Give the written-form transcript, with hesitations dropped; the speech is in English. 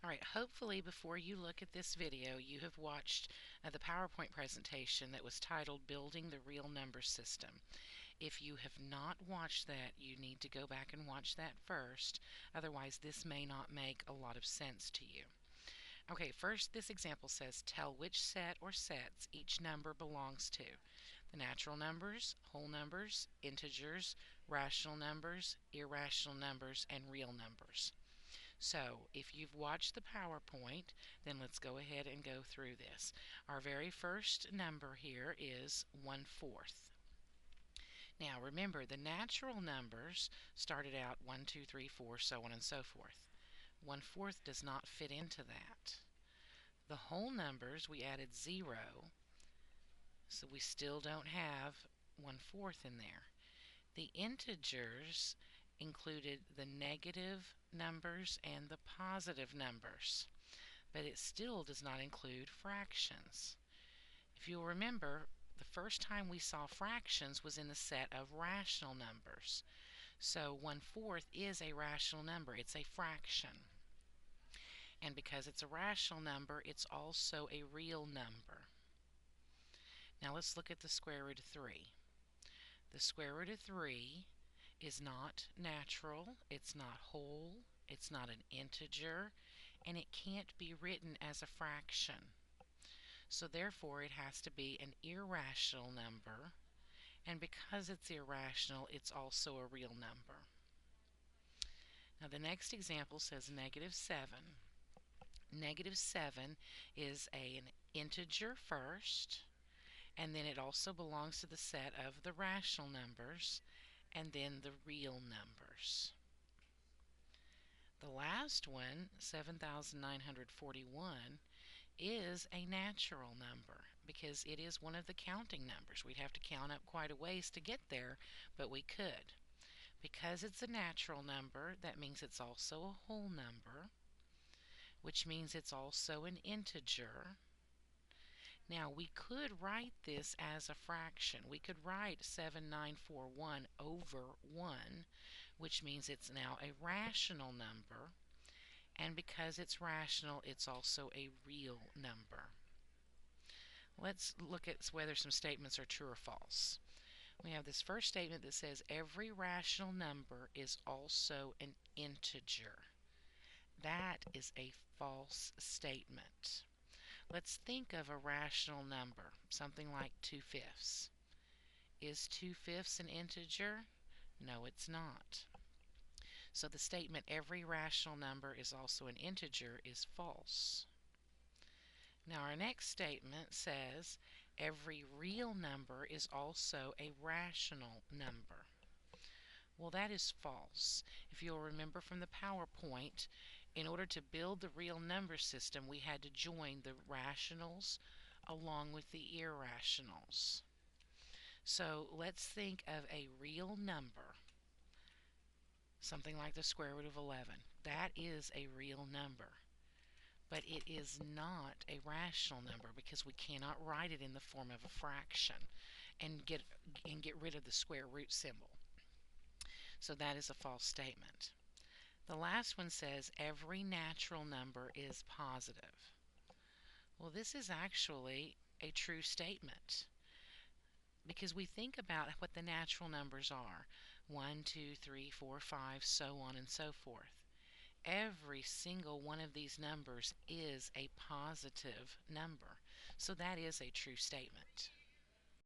Alright, hopefully before you look at this video, you have watched the PowerPoint presentation that was titled Building the Real Number System. If you have not watched that, you need to go back and watch that first. Otherwise, this may not make a lot of sense to you. Okay, first this example says, tell which set or sets each number belongs to. The natural numbers, whole numbers, integers, rational numbers, irrational numbers, and real numbers. So, if you've watched the PowerPoint, then let's go ahead and go through this. Our very first number here is 1/4. Now remember, the natural numbers started out 1, 2, 3, 4, so on and so forth. 1/4 does not fit into that. The whole numbers, we added 0, so we still don't have 1/4 in there. The integers included the negative numbers and the positive numbers, but it still does not include fractions. If you'll remember, the first time we saw fractions was in the set of rational numbers. So 1/4 is a rational number. It's a fraction. And because it's a rational number, it's also a real number. Now let's look at the square root of 3. The square root of 3 is not natural, it's not whole, it's not an integer, and it can't be written as a fraction. So therefore it has to be an irrational number, and because it's irrational, it's also a real number. Now the next example says -7. -7 is an integer first, and then it also belongs to the set of the rational numbers, and then the real numbers. The last one, 7,941, is a natural number because it is one of the counting numbers. We'd have to count up quite a ways to get there, but we could. Because it's a natural number, that means it's also a whole number, which means it's also an integer. Now we could write this as a fraction. We could write 7,941 over 1, which means it's now a rational number, and because it's rational, it's also a real number. Let's look at whether some statements are true or false. We have this first statement that says every rational number is also an integer. That is a false statement. Let's think of a rational number, something like 2/5. Is 2/5 an integer? No, it's not. So the statement every rational number is also an integer is false. Now our next statement says every real number is also a rational number. Well, that is false. If you'll remember from the PowerPoint, in order to build the real number system, we had to join the rationals along with the irrationals. So let's think of a real number, something like the square root of 11. That is a real number, but it is not a rational number because we cannot write it in the form of a fraction and get rid of the square root symbol. So that is a false statement. The last one says every natural number is positive. Well, this is actually a true statement because we think about what the natural numbers are. 1, 2, 3, 4, 5, so on and so forth. Every single one of these numbers is a positive number. So that is a true statement.